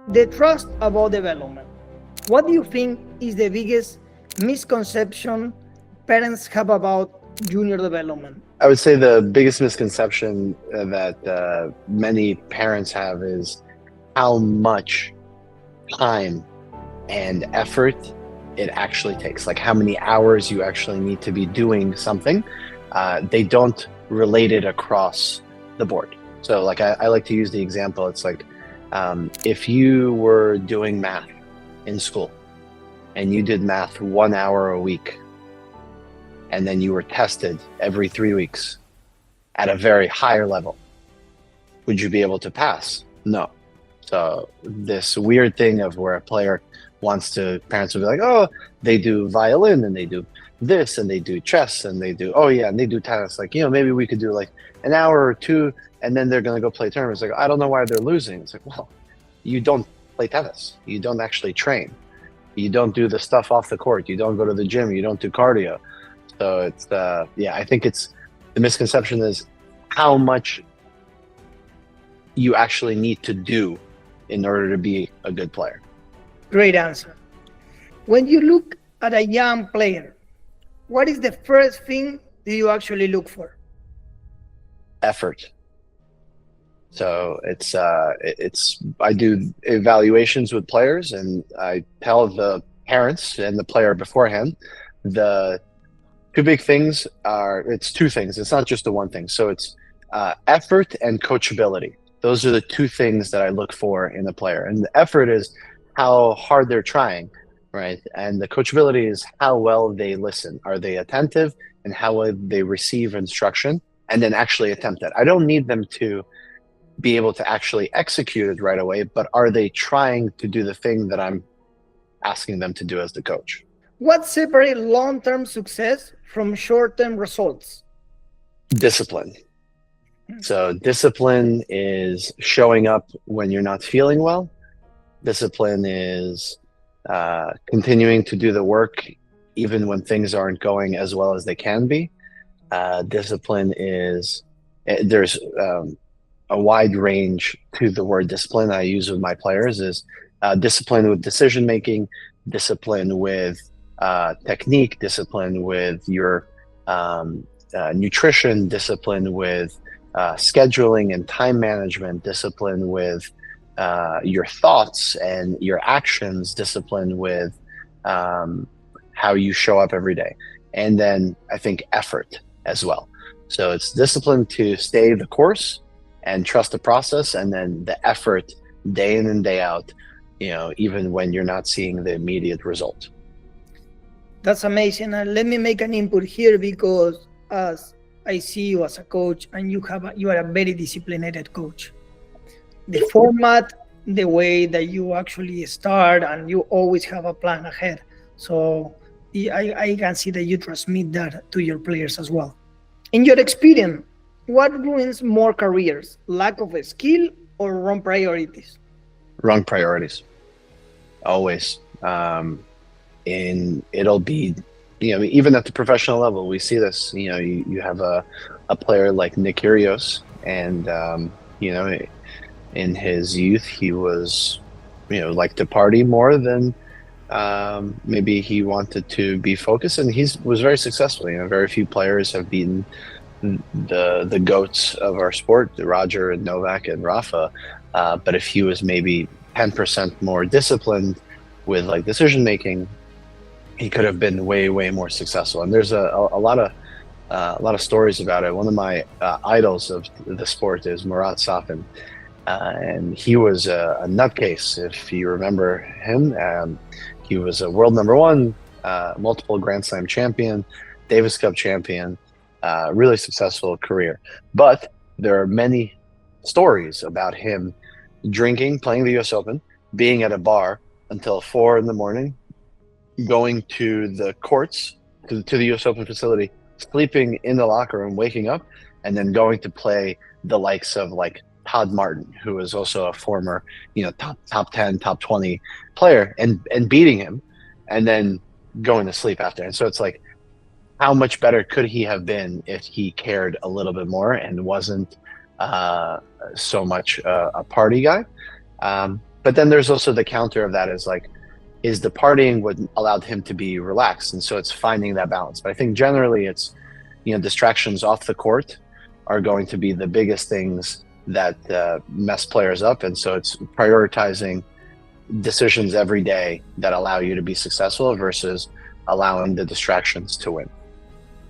The trust about development. What do you think is the biggest misconception parents have about junior development? I would say the biggest misconception that many parents have is how much time and effort it actually takes, like how many hours you actually need to be doing something. They don't relate it across the board. So like I like to use the example, it's like if you were doing math in school and you did math 1 hour a week, and then you were tested every 3 weeks at a very higher level, would you be able to pass? No. So this weird thing of where a player parents will be like, oh, they do violin and they do this and they do chess and they do, oh yeah, and they do tennis. Like, maybe we could do like an hour or two and then they're going to go play tournaments. Like, I don't know why they're losing. It's like, well, you don't play tennis. You don't actually train. You don't do the stuff off the court. You don't go to the gym. You don't do cardio. So it's, I think the misconception is how much you actually need to do in order to be a good player. Great answer. When you look at a young player, what is the first thing that you actually look for? Effort. So I do evaluations with players and I tell the parents and the player beforehand, the two big things it's two things. It's not just the one thing. So it's effort and coachability. Those are the two things that I look for in a player. And the effort is how hard they're trying, right? And the coachability is how well they listen. Are they attentive and how well they receive instruction and then actually attempt it? I don't need them to be able to actually execute it right away, but are they trying to do the thing that I'm asking them to do as the coach? What separates long-term success from short-term results? Discipline. So discipline is showing up when you're not feeling well. Discipline is continuing to do the work even when things aren't going as well as they can be. Discipline is, there's a wide range to the word discipline I use with my players is discipline with decision making, discipline with technique, discipline with your nutrition, discipline with scheduling and time management, discipline with your thoughts and your actions, discipline with how you show up every day. And then I think effort as well. So it's discipline to stay the course and trust the process, and then the effort day in and day out, even when you're not seeing the immediate result. That's amazing. And let me make an input here because as I see you as a coach and you are a very disciplined coach. The format, the way that you actually start and you always have a plan ahead. So I can see that you transmit that to your players as well. In your experience, what ruins more careers? Lack of a skill or wrong priorities? Wrong priorities. Always. It'll be, even at the professional level, we see this. You have a player like Nick Kyrgios, and in his youth, he was, like to party more than maybe he wanted to be focused, and he was very successful. Very few players have beaten the goats of our sport, Roger and Novak and Rafa. But if he was maybe 10% more disciplined with like decision making, he could have been way more successful. And there's a lot of stories about it. One of my idols of the sport is Murat Safin, and he was a nutcase. If you remember him, he was a world number one, multiple Grand Slam champion, Davis Cup champion, really successful career. But there are many stories about him drinking, playing the US Open, being at a bar until 4 a.m, going to the courts, to the US Open facility, sleeping in the locker room, waking up, and then going to play the likes of like Todd Martin, who is also a former, top 10, top 20 player, and beating him, and then going to sleep after. And so it's like, how much better could he have been if he cared a little bit more and wasn't so much a party guy? But then there's also the counter of that is like, is the partying what allowed him to be relaxed? And so it's finding that balance. But I think generally it's, distractions off the court are going to be the biggest things that mess players up. And so it's prioritizing decisions every day that allow you to be successful versus allowing the distractions to win.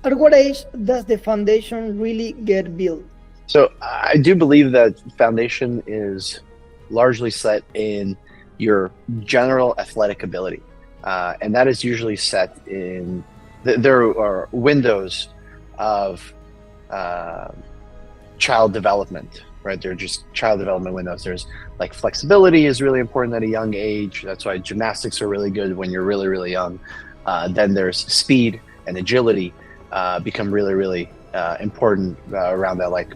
At what age does the foundation really get built? So I do believe that foundation is largely set in your general athletic ability. And that is usually set in, there are windows of child development, right? They're just child development windows. There's like flexibility is really important at a young age. That's why gymnastics are really good when you're really, really young. Then there's speed and agility become really, really important around that like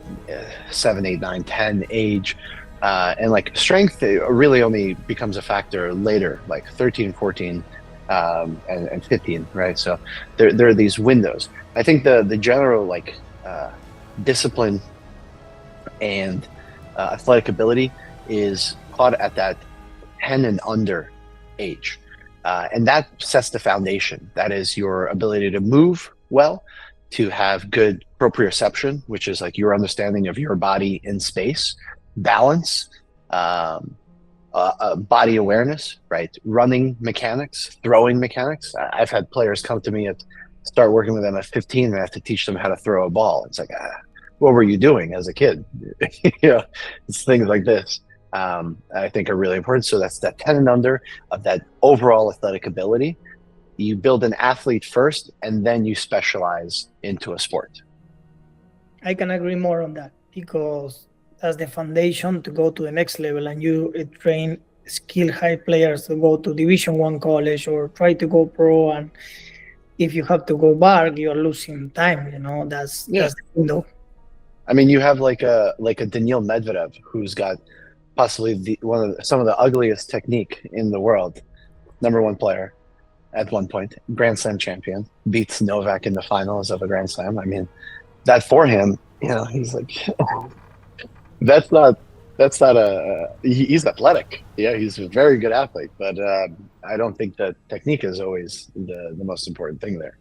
7, 8, 9, 10 age. And like strength really only becomes a factor later, like 13, 14, and 15, right? So there are these windows. I think the general like discipline and athletic ability is caught at that 10 and under age. And that sets the foundation. That is your ability to move well, to have good proprioception, which is like your understanding of your body in space, balance, body awareness, right? Running mechanics, throwing mechanics. I've had players come to me start working with them at 15 and I have to teach them how to throw a ball. It's like, what were you doing as a kid? It's things like this. I think are really important. So that's that 10 and under of that overall athletic ability. You build an athlete first, and then you specialize into a sport. I can agree more on that because that's the foundation to go to the next level, and you train skilled high players to go to Division I college or try to go pro. And if you have to go back, you're losing time. That's the window. I mean, you have like a Daniil Medvedev who's got possibly some of the ugliest technique in the world. Number one player at one point, Grand Slam champion, beats Novak in the finals of a Grand Slam. I mean, that forehand, he's like, that's not he's athletic. Yeah, he's a very good athlete, but I don't think that technique is always the most important thing there.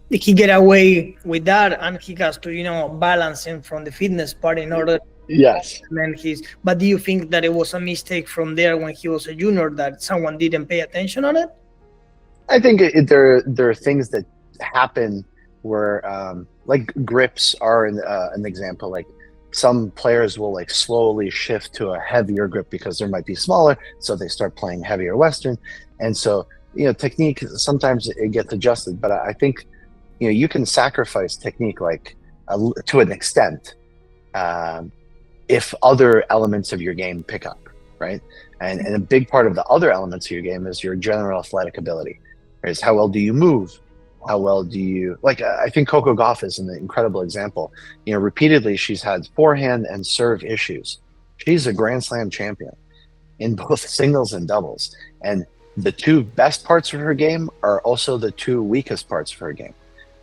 He get away with that, and he has to, balance him from the fitness part in order. Yes. But do you think that it was a mistake from there when he was a junior that someone didn't pay attention on it? I think there are things that happen where, like grips are an example. Like some players will like slowly shift to a heavier grip because there might be smaller, so they start playing heavier Western, and so technique sometimes it gets adjusted. But I think you can sacrifice technique like to an extent if other elements of your game pick up, right? And a big part of the other elements of your game is your general athletic ability. Is how well do you move? How well do you I think Coco Gauff is an incredible example. Repeatedly she's had forehand and serve issues. She's a Grand Slam champion in both singles and doubles. And the two best parts of her game are also the two weakest parts of her game.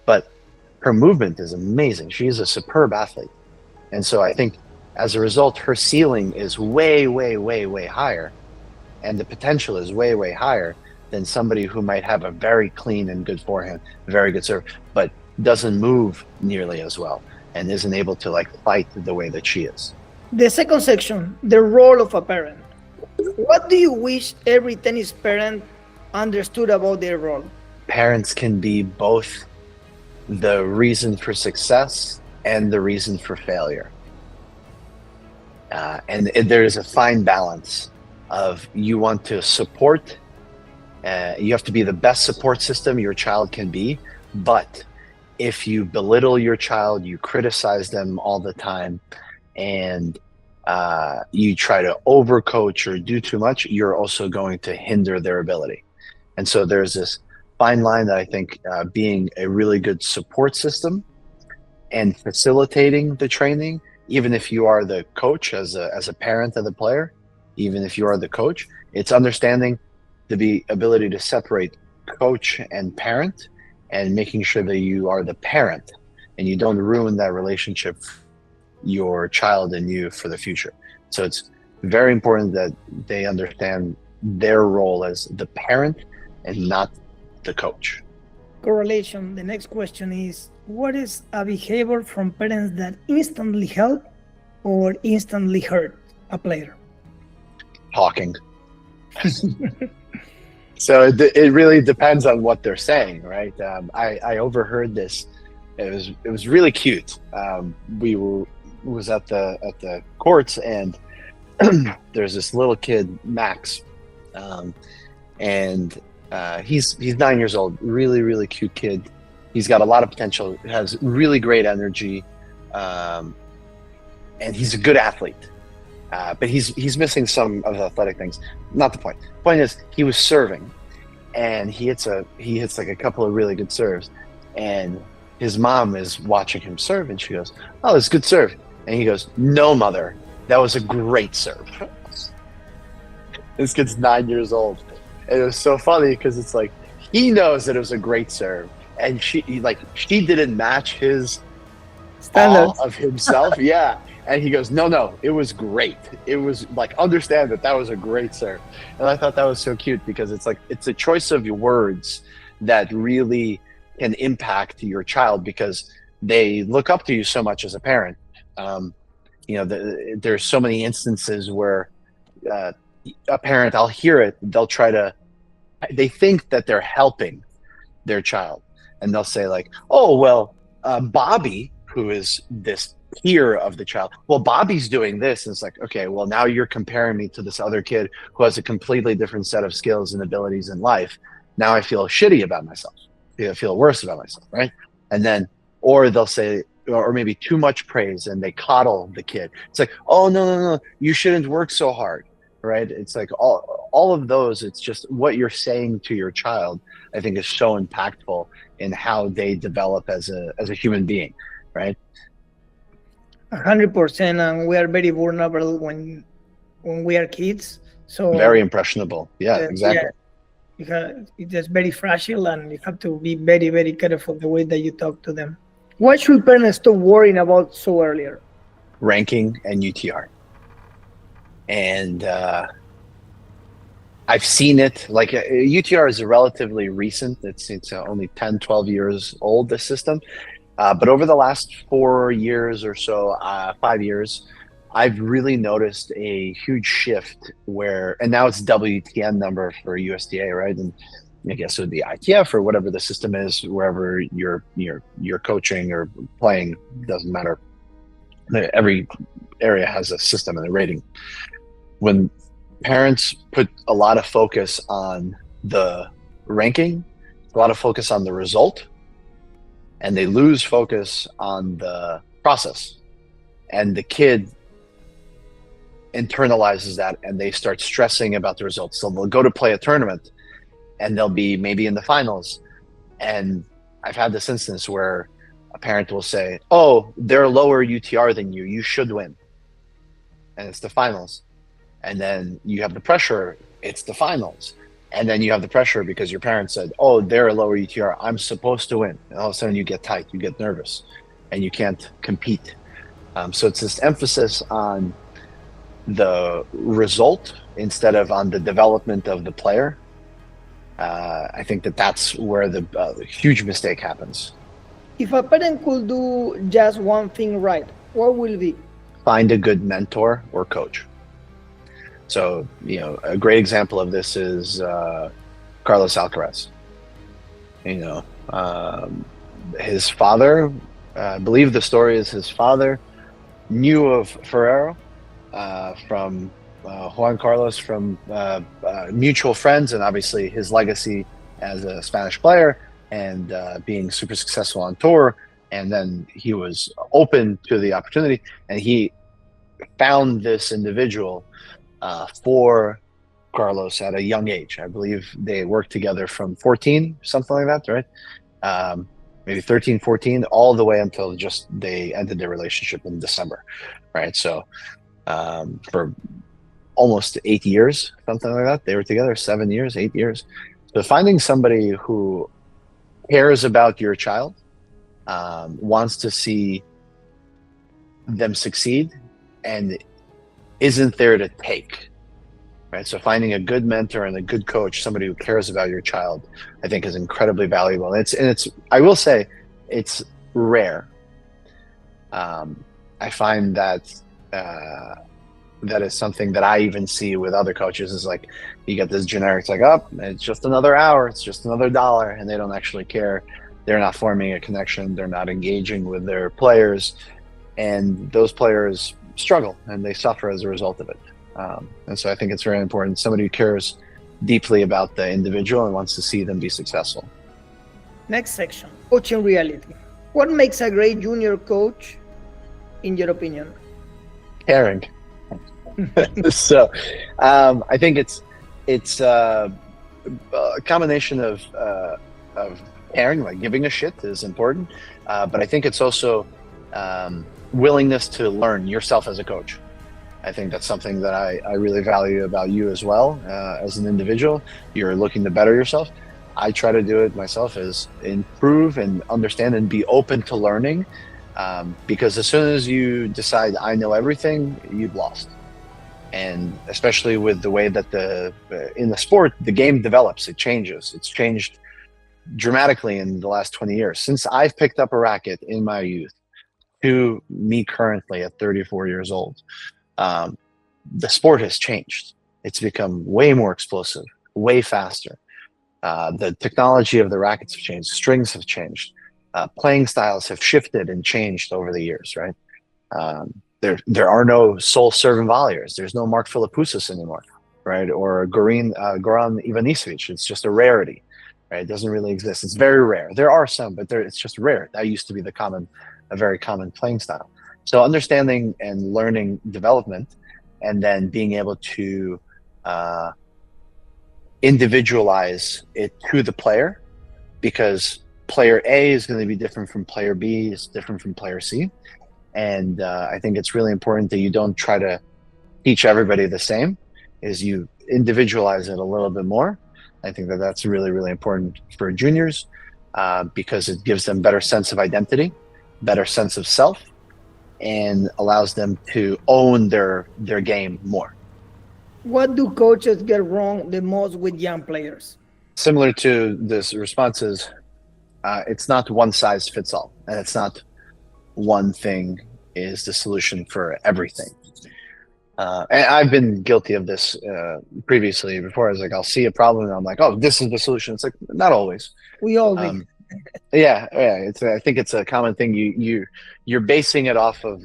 But her movement is amazing. She's a superb athlete. And so I think as a result, her ceiling is way, way, way, way higher. And the potential is way, way higher than somebody who might have a very clean and good forehand, very good serve, but doesn't move nearly as well and isn't able to fight the way that she is. The second section, the role of a parent. What do you wish every tennis parent understood about their role? Parents can be both the reason for success and the reason for failure. And there is a fine balance of you want to support. You have to be the best support system your child can be, but if you belittle your child, you criticize them all the time, and you try to overcoach or do too much, you're also going to hinder their ability. And so there's this fine line that I think being a really good support system and facilitating the training, even if you are the coach as a parent of the player, even if you are the coach, it's understanding the ability to separate coach and parent and making sure that you are the parent and you don't ruin that relationship, your child and you, for the future. So it's Very important that they understand their role as the parent and not the coach. Correlation. The next question is, what is a behavior from parents that instantly help or instantly hurt a player? Talking. So it really depends on what they're saying, right? I overheard this. It was really cute. We was at the courts, and there's this little kid, Max, and he's 9 years old. Really cute kid. He's got a lot of potential. Has really great energy, and he's a good athlete. But he's missing some of the athletic things. Not the point. The point is he was serving, and he hits like a couple of really good serves, and his mom is watching him serve, and she goes, "Oh, it's a good serve," and he goes, "No, mother, that was a great serve." This kid's 9 years old, and it was so funny because it's like he knows that it was a great serve, and she didn't match his Standards. awe of himself. Yeah. And he goes, no, it was great. It was like, understand that was a great serve. And I thought that was so cute because it's like, it's a choice of your words that really can impact your child because they look up to you so much as a parent. There's so many instances where a parent, I'll hear it, they think that they're helping their child. And they'll say like, oh, well, Bobby, who is this peer of the child, well, Bobby's doing this, and it's like, okay, well, now you're comparing me to this other kid who has a completely different set of skills and abilities in life. Now I feel shitty about myself. I feel worse about myself, right? And then, or they'll say, or maybe too much praise, and they coddle the kid. It's like, oh, no, you shouldn't work so hard, right? It's like all of those. It's just what you're saying to your child, I think, is so impactful in how they develop as a human being, right? 100%, and we are very vulnerable when we are kids. So Very impressionable. Yeah, exactly. it's just very fragile, and you have to be very careful the way that you talk to them. What should parents stop worrying about so earlier? Ranking and UTR. And I've seen it, like UTR is relatively recent. It's only 10, 12 years old, this system. But over the last 4 years or so, 5 years, I've really noticed a huge shift and now it's WTN number for USDA, right? And I guess it would be ITF or whatever the system is, wherever you're coaching or playing, doesn't matter. Every area has a system and a rating. When parents put a lot of focus on the ranking, a lot of focus on the result, and they lose focus on the process, and the kid internalizes that, and they start stressing about the results. So they'll go to play a tournament, and they'll be maybe in the finals. And I've had this instance where a parent will say, oh, they're lower UTR than you, you should win. And it's the finals. And then you have the pressure, it's the finals. And then you have the pressure because your parents said, oh, they're a lower UTR, I'm supposed to win. And all of a sudden you get tight, you get nervous, and you can't compete. So it's this emphasis on the result instead of on the development of the player. I think that's where the huge mistake happens. If a parent could do just one thing right, what will it be? Find a good mentor or coach. So, a great example of this is Carlos Alcaraz. His father, I believe the story is his father knew of Ferrero from Juan Carlos from mutual friends, and obviously his legacy as a Spanish player and being super successful on tour. And then he was open to the opportunity, and he found this individual for Carlos at a young age. I believe they worked together from 14, something like that, right? Maybe 13, 14, all the way until just they ended their relationship in December, right? So for almost 8 years, something like that, they were together, 7 years, 8 years. So finding somebody who cares about your child, wants to see them succeed, and isn't there to take, right? So finding a good mentor and a good coach, somebody who cares about your child, I think is incredibly valuable. And it's I will say it's rare. I find that that is something that I even see with other coaches is like, you get this generic, it's like, oh, it's just another hour, it's just another dollar, and they don't actually care. They're not forming a connection. They're not engaging with their players, and those players struggle and they suffer as a result of it. And so I think it's very important. Somebody who cares deeply about the individual and wants to see them be successful. Next section, coaching reality. What makes a great junior coach, in your opinion? Caring. So I think it's a combination of caring, like giving a shit is important, but I think it's also willingness to learn yourself as a coach. I think that's something that I really value about you as well. As an individual, you're looking to better yourself. I try to do it myself, is improve and understand and be open to learning, because as soon as you decide I know everything, you've lost. And especially with the way that in the sport, the game develops, it changes. It's changed dramatically in the last 20 years. Since I've picked up a racket in my youth to me currently at 34 years old, the sport has changed. It's become way more explosive, way faster. The technology of the rackets have changed, strings have changed, playing styles have shifted and changed over the years, right? There are no sole serve and volleyers. There's no Mark Philippoussis anymore, right? Or Goran Ivanisevic. It's just a rarity, right? It doesn't really exist. It's very rare. There are some, but it's just rare. That used to be a very common playing style. So understanding and learning development, and then being able to individualize it to the player, because player A is going to be different from player B, is different from player C. And I think it's really important that you don't try to teach everybody the same, is you individualize it a little bit more. I think that that's really, really important for juniors, because it gives them better sense of identity, better sense of self, and allows them to own their game more. What do coaches get wrong the most with young players? Similar to this responses, it's not one size fits all, and it's not one thing is the solution for everything. And I've been guilty of this previously. Before, I was like, I'll see a problem and I'm like, oh, this is the solution. It's like, not always. We all do. Yeah. I think it's a common thing. You're basing it off of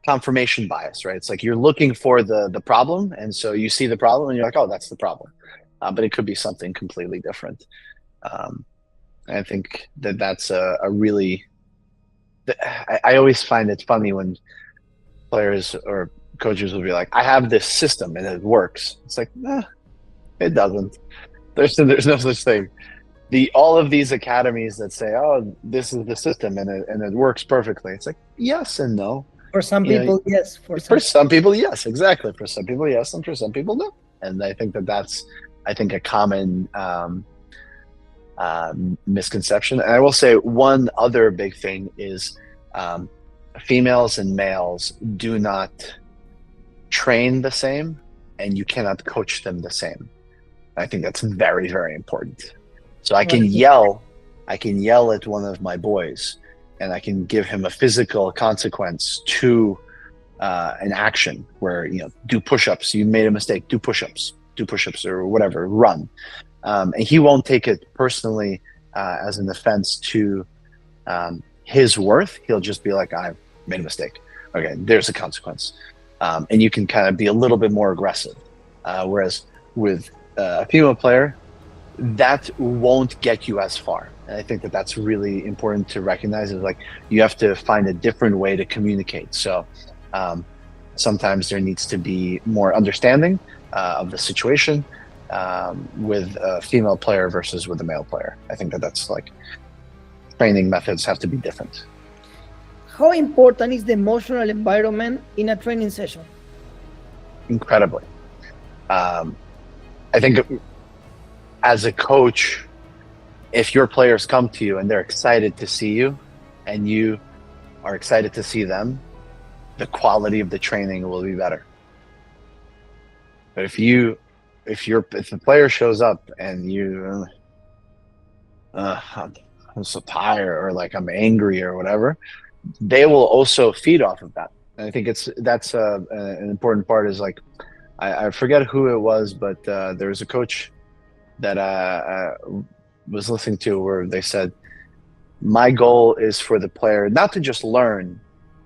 confirmation bias, right? It's like you're looking for the problem, and so you see the problem and you're like, oh, that's the problem, but it could be something completely different. I think that's a really. I always find it funny when players or coaches will be like, I have this system and it works. It's like, it doesn't. There's no such thing. All of these academies that say, oh, this is the system and it works perfectly. It's like, yes and no. For some people, yes. For some people, yes, exactly. For some people, yes, and for some people, no. And I think that's a common misconception. And I will say one other big thing is females and males do not train the same, and you cannot coach them the same. I think that's very, very important. So I can yell at one of my boys, and I can give him a physical consequence to an action where, do push-ups. You made a mistake, do push-ups or whatever, run. And he won't take it personally as an offense to his worth. He'll just be like, I made a mistake. Okay, there's a consequence. And you can kind of be a little bit more aggressive. Whereas with a female player, that won't get you as far. And I think that's really important to recognize, is like you have to find a different way to communicate. So sometimes there needs to be more understanding of the situation with a female player versus with a male player. I think that's like training methods have to be different. How important is the emotional environment in a training session? Incredibly. I think as a coach, if your players come to you and they're excited to see you and you are excited to see them, the quality of the training will be better. But if the player shows up and I'm so tired, or like I'm angry or whatever, they will also feed off of that. And I think that's an important part. Is like, I forget who it was, but there was a coach that I was listening to where they said, my goal is for the player not to just learn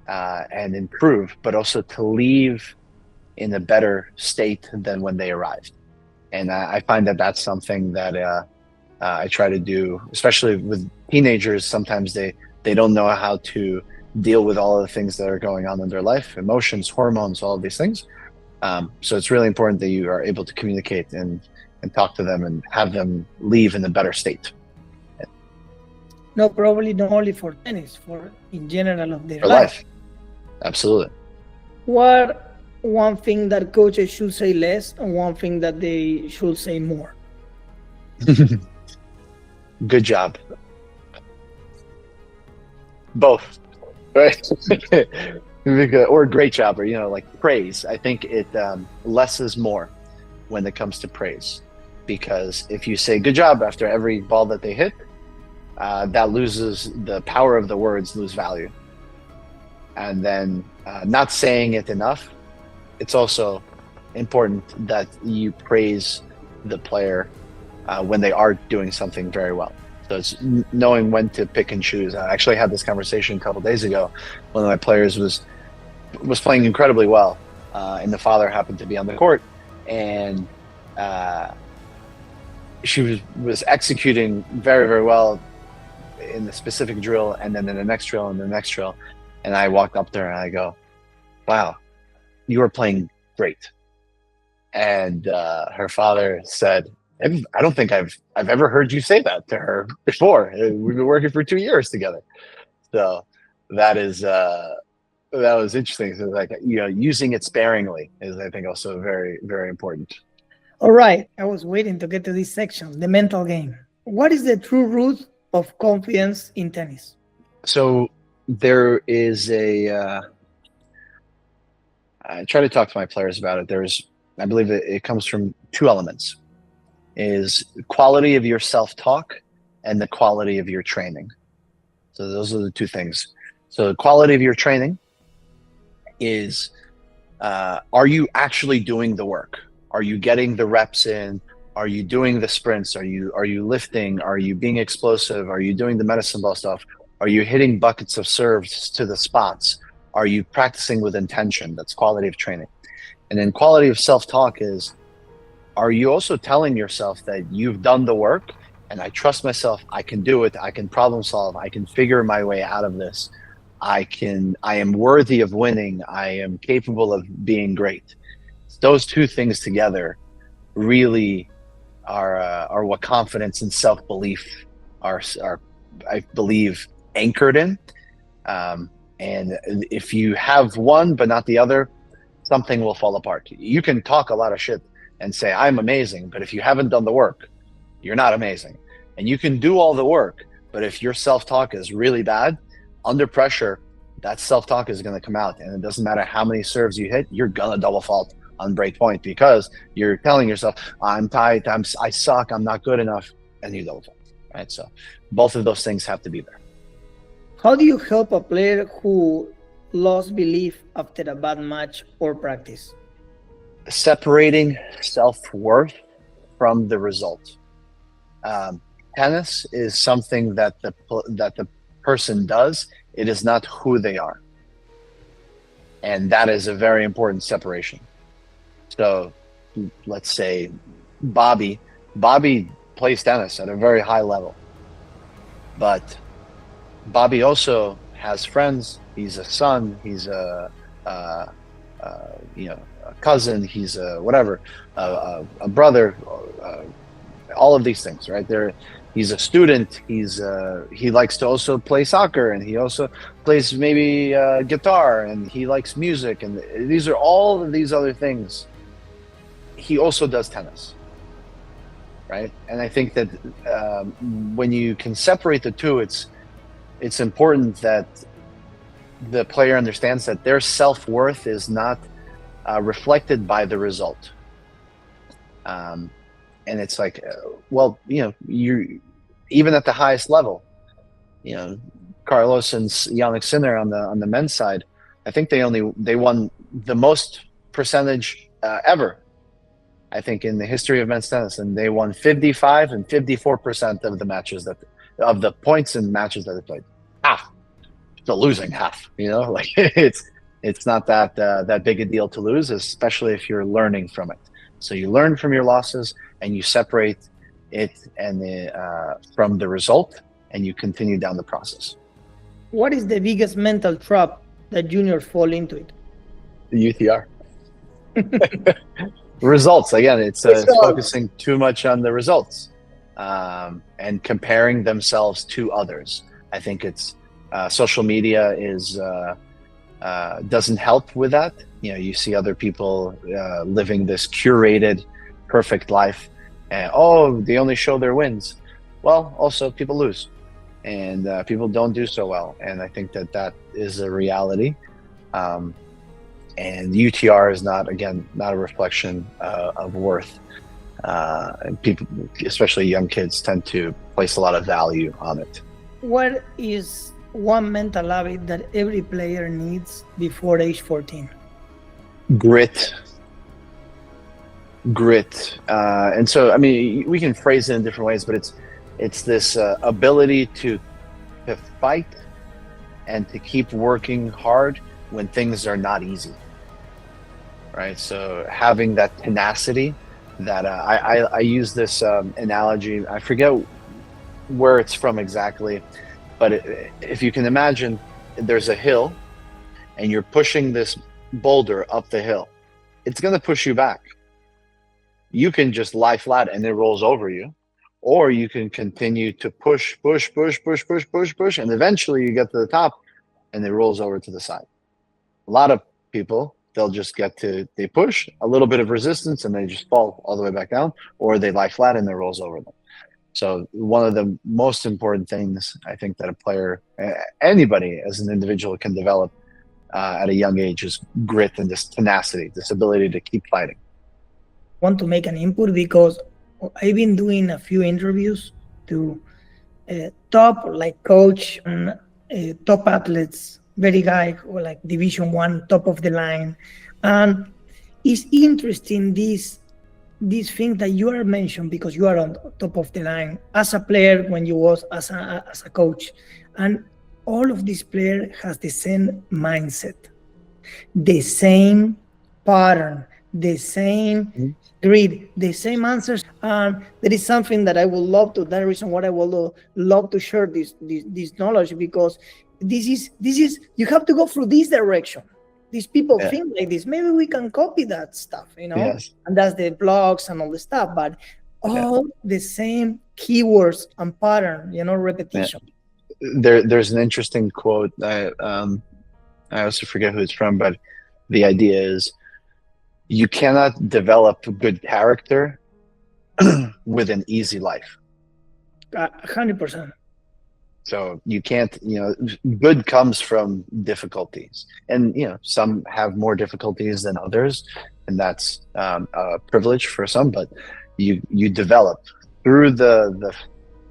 and improve, but also to leave in a better state than when they arrived. And I find that that's something that I try to do, especially with teenagers. Sometimes they don't know how to deal with all of the things that are going on in their life, emotions, hormones, all of these things. So it's really important that you are able to communicate and talk to them and have them leave in a better state. No, probably not only for tennis, for in general of their For life. life. Absolutely. What one thing that coaches should say less and one thing that they should say more? Good job. Both. Right? Or great job, or like praise. I think it less is more when it comes to praise, because if you say good job after every ball that they hit, that loses the power of the words, lose value. And then not saying it enough, it's also important that you praise the player when they are doing something very well. So it's knowing when to pick and choose. I actually had this conversation a couple of days ago. One of my players was playing incredibly well, and the father happened to be on the court, and she was executing very, very well in the specific drill, and then in the next drill and the next drill. And I walked up there and I go, wow, you are playing great. And her father said, I don't think I've ever heard you say that to her before. We've been working for 2 years together. So that was interesting. So like, using it sparingly is, I think, also very, very important. All right. I was waiting to get to this section, the mental game. What is the true root of confidence in tennis? So there is I try to talk to my players about it. I believe it comes from two elements, is quality of your self-talk and the quality of your training. So those are the two things. So the quality of your training is, are you actually doing the work? Are you getting the reps in? Are you doing the sprints? Are you lifting? Are you being explosive? Are you doing the medicine ball stuff? Are you hitting buckets of serves to the spots? Are you practicing with intention? That's quality of training. And then quality of self-talk is, are you also telling yourself that you've done the work and I trust myself, I can do it, I can problem solve, I can figure my way out of this, I am worthy of winning, I am capable of being great. Those two things together really are what confidence and self-belief are, I believe, anchored in. And if you have one but not the other, something will fall apart. You can talk a lot of shit and say, I'm amazing, but if you haven't done the work, you're not amazing. And you can do all the work, but if your self-talk is really bad, under pressure, that self-talk is going to come out. And it doesn't matter how many serves you hit, you're going to double fault on break point, because you're telling yourself, I'm tight, I suck, I'm not good enough, and you double fault, right? So both of those things have to be there. How do you help a player who lost belief after a bad match or practice? Separating self-worth from the result. Tennis is something that the person does. It is not who they are. And that is a very important separation. So let's say Bobby plays tennis at a very high level, but Bobby also has friends. He's a son, he's a cousin, he's a whatever, a brother, all of these things, right? He's a student. He likes to also play soccer, and he also plays maybe guitar, and he likes music, and these are all of these other things. He also does tennis, right? And I think that when you can separate the two, it's important that the player understands that their self-worth is not reflected by the result. And it's like, well, you even at the highest level, Carlos and Jannik Sinner on the men's side, I think they won the most percentage ever, I think, in the history of men's tennis, and they won 55 and 54% of the matches of the points in matches that they played. Half, the losing half. Like it's not that big a deal to lose, especially if you're learning from it. So you learn from your losses and you separate it from the result, and you continue down the process. What is the biggest mental trap that juniors fall into it? The UTR. Results. Again, it's focusing too much on the results and comparing themselves to others. I think it's social media doesn't help with that. You see other people living this curated, perfect life, and they only show their wins. Well, also people lose, and people don't do so well. And I think that is a reality. And UTR is not a reflection of worth. And people, especially young kids, tend to place a lot of value on it. What is one mental habit that every player needs before age 14? Grit. And so, I mean, we can phrase it in different ways, but it's this ability to fight and to keep working hard when things are not easy, right? So having that tenacity, that I use this analogy, I forget where it's from exactly, but if you can imagine, there's a hill and you're pushing this boulder up the hill, it's going to push you back. You can just lie flat and it rolls over you, or you can continue to push, and eventually you get to the top and it rolls over to the side. A lot of people, they push a little bit of resistance and they just fall all the way back down, or they lie flat and it rolls over them. So one of the most important things I think that a player, anybody as an individual, can develop at a young age is grit and this tenacity, this ability to keep fighting. I want to make an input because I've been doing a few interviews to top coach and top athletes, very guy or like Division 1, top of the line, and it's interesting this thing that you are mentioned, because you are on top of the line as a player when you was as a coach, and all of these players has the same mindset, the same pattern, the same grit, the same answers. And there is something that I would love to, that reason why I would love to share this knowledge, because this is you have to go through this direction. These people think like this. Maybe we can copy that stuff, Yes. and that's the blogs and all the stuff, but all the same keywords and pattern, repetition. There's an interesting quote. I also forget who it's from, but the idea is you cannot develop good character with an easy life. 100%. So you can't, good comes from difficulties, and some have more difficulties than others, and that's a privilege for some. But you develop through the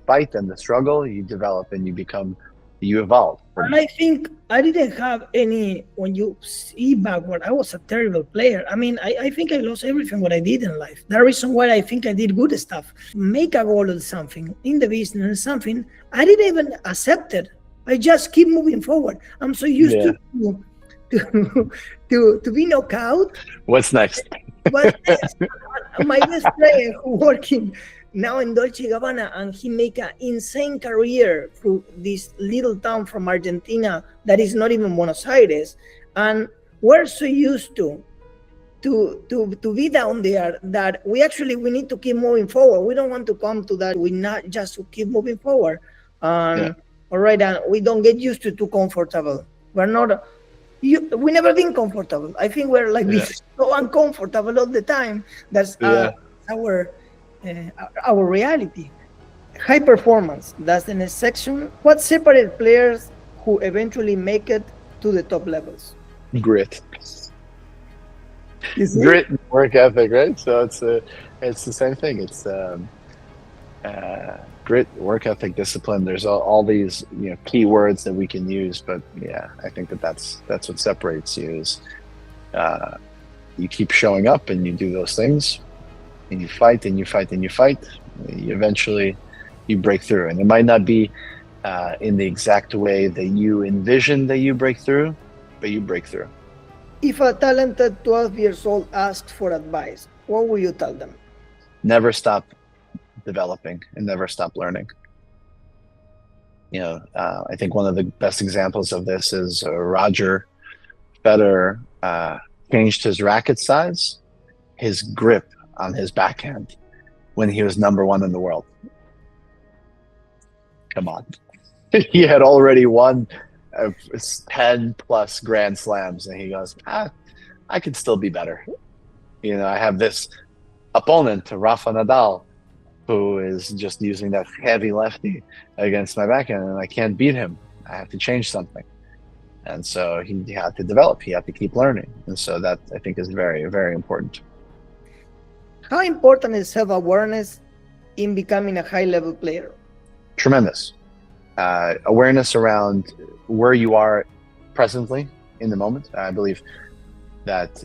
fight and the struggle. You develop and you evolve. And I think I didn't have any, when you see backward, I was a terrible player. I mean, I think I lost everything what I did in life. The reason why I think I did good stuff, make a goal of something in the business, something, I didn't even accept it. I just keep moving forward. I'm so used to be knocked out. What's next? But my best player who working now in Dolce & Gabbana, and he make an insane career through this little town from Argentina that is not even Buenos Aires. And we're so used to be down there that we need to keep moving forward. We don't want to come to that. We not just to keep moving forward. All right, and we don't get used to too comfortable. We're not. We never been comfortable. I think we're so uncomfortable all the time. That's our reality. High performance, that's the next section. What separates players who eventually make it to the top levels? Grit. You see? Grit and work ethic, right? So it's the same thing. It's grit, work ethic, discipline. There's all these key words that we can use, but yeah, I think that's what separates you is you keep showing up and you do those things, and you fight and you fight and you fight. Eventually, you break through, and it might not be in the exact way that you envision that you break through, but you break through. If a talented 12 years old asked for advice, what would you tell them? Never stop developing and never stop learning. I think one of the best examples of this is Roger Federer changed his racket size, his grip on his backhand when he was number one in the world. Come on. He had already won 10 plus Grand Slams, and he goes, I could still be better. I have this opponent, Rafa Nadal, who is just using that heavy lefty against my backhand, and I can't beat him. I have to change something. And so he had to develop. He had to keep learning. And so that, I think, is very, very important. How important is self-awareness in becoming a high-level player? Tremendous. Awareness around where you are presently in the moment. I believe that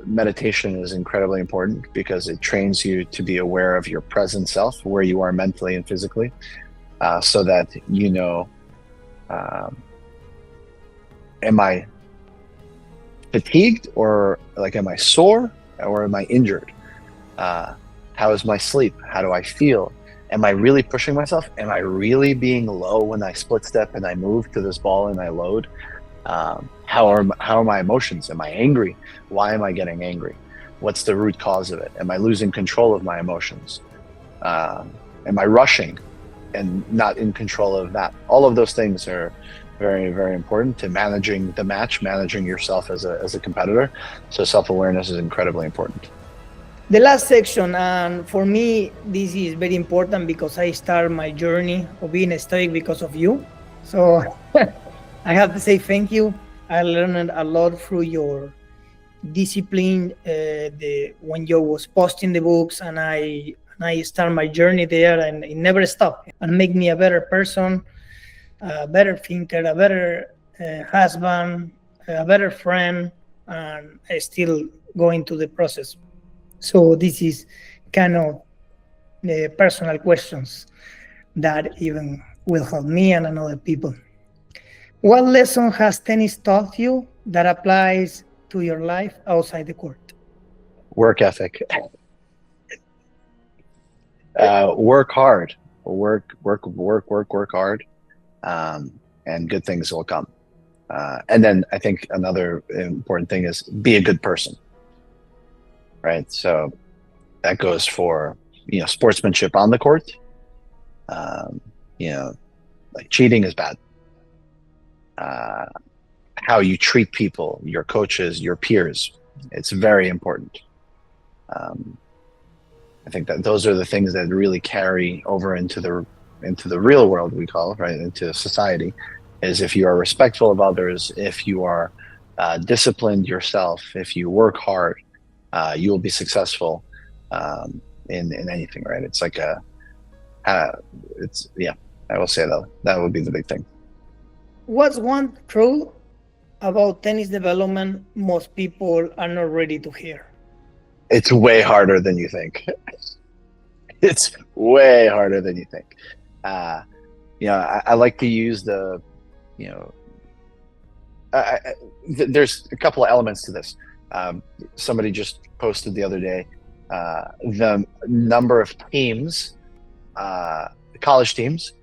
meditation is incredibly important because it trains you to be aware of your present self, where you are mentally and physically, so that am I fatigued, or am I sore, or am I injured? How is my sleep? How do I feel? Am I really pushing myself? Am I really being low when I split step and I move to this ball and I load? How are my emotions? Am I angry? Why am I getting angry? What's the root cause of it? Am I losing control of my emotions? Am I rushing and not in control of that? All of those things are very, very important to managing the match, managing yourself as a competitor. So self-awareness is incredibly important. The last section, and for me, this is very important because I start my journey of being a stoic because of you. So I have to say thank you. I learned a lot through your discipline when you was posting the books, and I start my journey there, and it never stopped, and make me a better person, a better thinker, a better husband, a better friend, and I still going through the process. So this is kind of personal questions that even will help me and other people. What lesson has tennis taught you that applies to your life outside the court? Work ethic. Work hard. Work hard. And good things will come. And then I think another important thing is be a good person. Right. So that goes for, sportsmanship on the court. Cheating is bad. How you treat people, your coaches, your peers, it's very important. I think that those are the things that really carry over into the real world, we call it, right, into society, is if you are respectful of others, if you are disciplined yourself, if you work hard, you will be successful in anything, right? It's like I will say that would be the big thing. What's one truth about tennis development most people are not ready to hear? It's way harder than you think. It's way harder than you think. I like to use there's a couple of elements to this. Somebody just posted the other day the number of teams, college teams,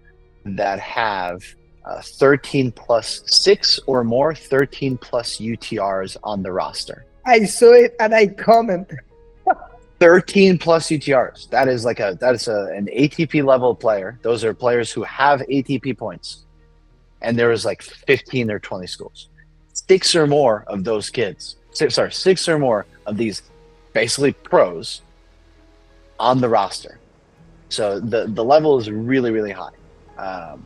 that have 13 plus 6 or more 13 plus UTRs on the roster. I saw it and I commented. 13 plus UTRs. That is an ATP level player. Those are players who have ATP points, and there is 15 or 20 schools. 6 or more of those kids. 6 or more of these basically pros on the roster. So the level is really, really high.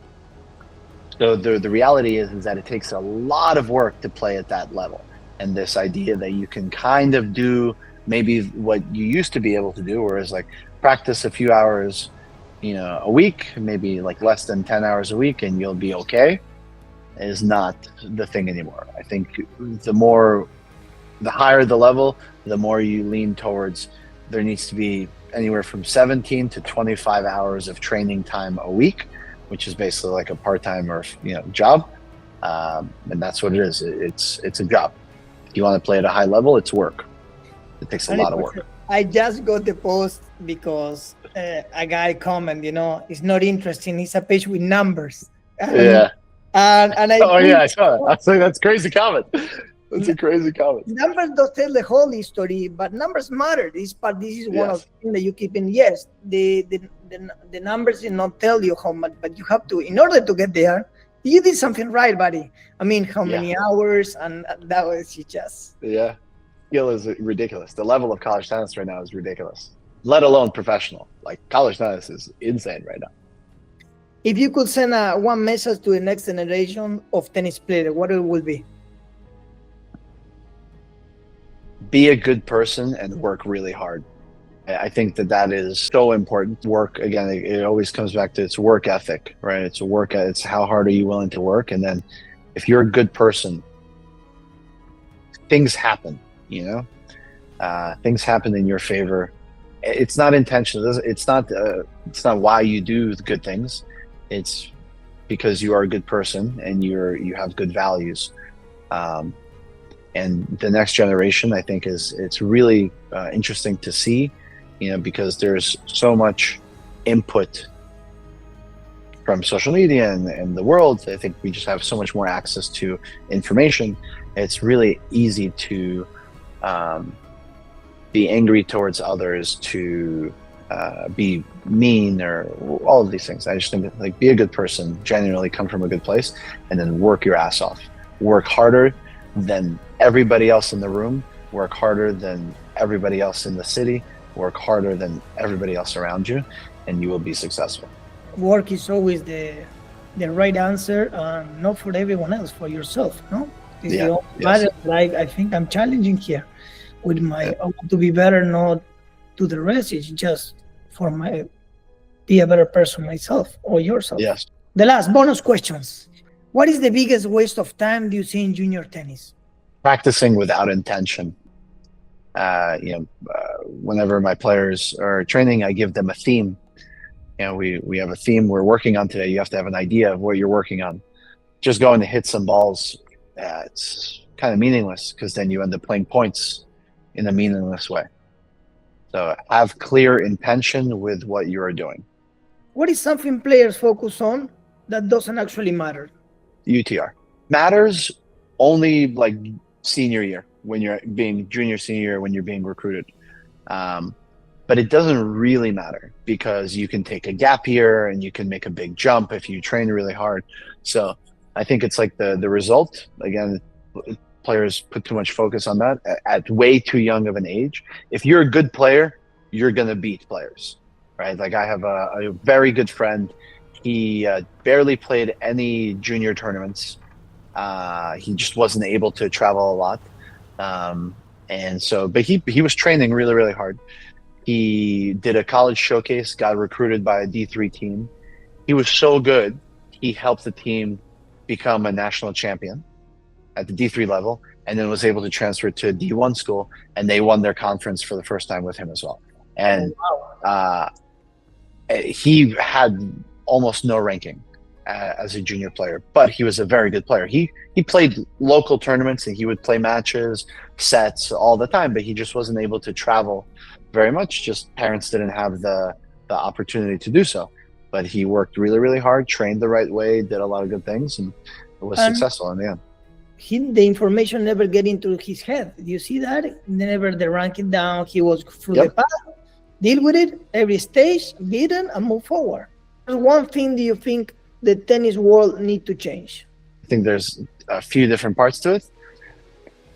So the reality is that it takes a lot of work to play at that level. And this idea that you can kind of do maybe what you used to be able to do, whereas like practice a few hours, a week, maybe like less than 10 hours a week, and you'll be okay, is not the thing anymore. I think the higher the level, the more you lean towards there needs to be anywhere from 17 to 25 hours of training time a week, which is basically like a part-time or job, and that's what it is. It's a job. If you want to play at a high level, it's work. It takes a lot of work. I just got the post because a guy comment, it's not interesting. It's a page with numbers. Yeah. And I I saw it. I was like, that's crazy comment. That's a crazy comment. Numbers don't tell the whole history, but numbers matter. This is one of the things that you keep in. Yes, the numbers did not tell you how much, but you have to, in order to get there, you did something right, buddy. I mean, how many hours, and that was just. Yeah, skill is ridiculous. The level of college tennis right now is ridiculous, let alone professional. Like college tennis is insane right now. If you could send one message to the next generation of tennis players, what it would be? Be a good person and work really hard. I think that is so important. Work, again, it always comes back to it's work ethic, right? It's how hard are you willing to work? And then if you're a good person, things happen, things happen in your favor. It's not intentional. It's not why you do good things. It's because you are a good person and you have good values. And the next generation, I think, it's really interesting to see, because there's so much input from social media and the world. I think we just have so much more access to information. It's really easy to be angry towards others, to be mean, or all of these things. I just think that, be a good person, genuinely come from a good place, and then work your ass off. Work harder than everybody else in the room, work harder than everybody else in the city, work harder than everybody else around you, and you will be successful. Work is always the right answer, not for everyone else, for yourself, no? It's the only matter. I think I'm challenging here with I want to be better, not to the rest. It's just for be a better person myself or yourself. Yes. The last bonus questions. What is the biggest waste of time do you see in junior tennis? Practicing without intention. Whenever my players are training, I give them a theme. We have a theme we're working on today. You have to have an idea of what you're working on. Just going to hit some balls, it's kind of meaningless, because then you end up playing points in a meaningless way. So have clear intention with what you are doing. What is something players focus on that doesn't actually matter? UTR matters only like senior year, when you're being junior, senior year, when you're being recruited. But it doesn't really matter, because you can take a gap year and you can make a big jump if you train really hard. So I think it's like the result. Again, players put too much focus on that at way too young of an age. If you're a good player, you're going to beat players, right? Like I have a very good friend. He barely played any junior tournaments. He just wasn't able to travel a lot. But he was training really, really hard. He did a college showcase, got recruited by a D3 team. He was so good, he helped the team become a national champion at the D3 level, and then was able to transfer to a D1 school, and they won their conference for the first time with him as well. And he had almost no ranking as a junior player, but he was a very good player. He played local tournaments and he would play matches, sets all the time, but he just wasn't able to travel very much. Just parents didn't have the opportunity to do so. But he worked really, really hard, trained the right way, did a lot of good things, and was successful in the end. The information never get into his head. Do you see that? Never the ranking down. He was through the path, deal with it, every stage, beaten, and move forward. One thing do you think the tennis world need to change? I think there's a few different parts to it.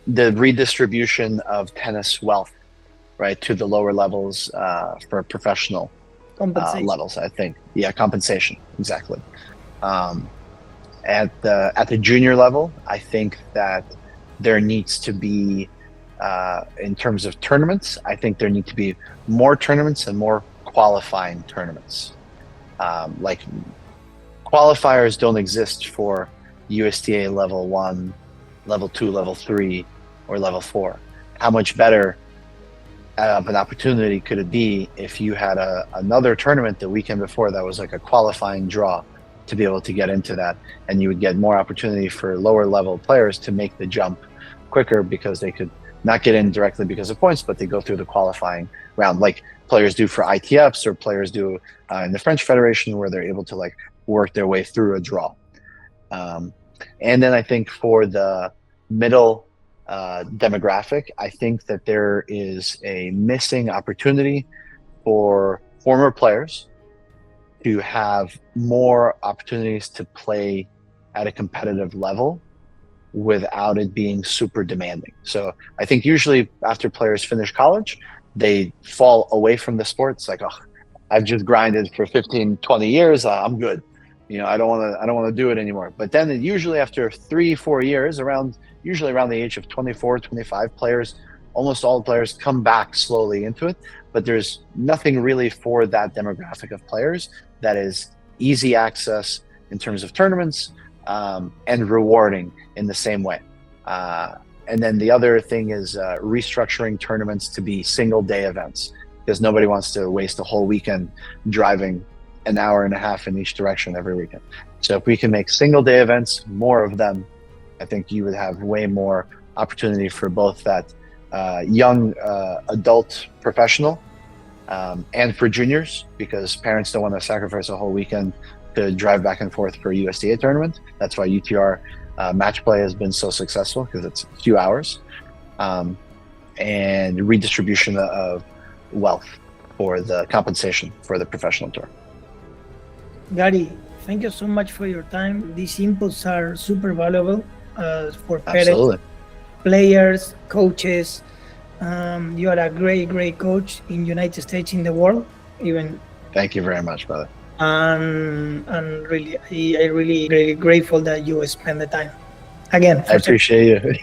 The redistribution of tennis wealth, right, to the lower levels for professional levels, I think. Yeah, compensation, exactly. At the junior level, I think that there needs to be, in terms of tournaments, I think there need to be more tournaments and more qualifying tournaments. Like qualifiers don't exist for USTA level 1, level 2, level 3, or level 4. How much better of an opportunity could it be if you had another tournament the weekend before that was like a qualifying draw to be able to get into that, and you would get more opportunity for lower level players to make the jump quicker because they could not get in directly because of points, but they go through the qualifying round like players do for ITFs or players do in the French Federation, where they're able to like work their way through a draw. And then I think for the middle demographic, I think that there is a missing opportunity for former players to have more opportunities to play at a competitive level without it being super demanding. So I think usually after players finish college, they fall away from the sport. It's like, oh, I've just grinded for 15, 20 years. I'm good. I don't want to do it anymore. But then usually after 3-4 years, usually around the age of 24, 25, almost all players come back slowly into it. But there's nothing really for that demographic of players that is easy access in terms of tournaments, and rewarding in the same way. And then the other thing is restructuring tournaments to be single day events, because nobody wants to waste a whole weekend driving an hour and a half in each direction every weekend. So if we can make single day events, more of them, I think you would have way more opportunity for both that young adult professional and for juniors, because parents don't want to sacrifice a whole weekend to drive back and forth for a USDA tournament. That's why UTR match play has been so successful, because it's a few hours, and redistribution of wealth for the compensation for the professional tour. Gary, thank you so much for your time. These inputs are super valuable for parents, Absolutely. players, coaches. You are a great coach in United States, in the world, even. Thank you very much, brother. And really, I really grateful that you spend the time again. I appreciate you.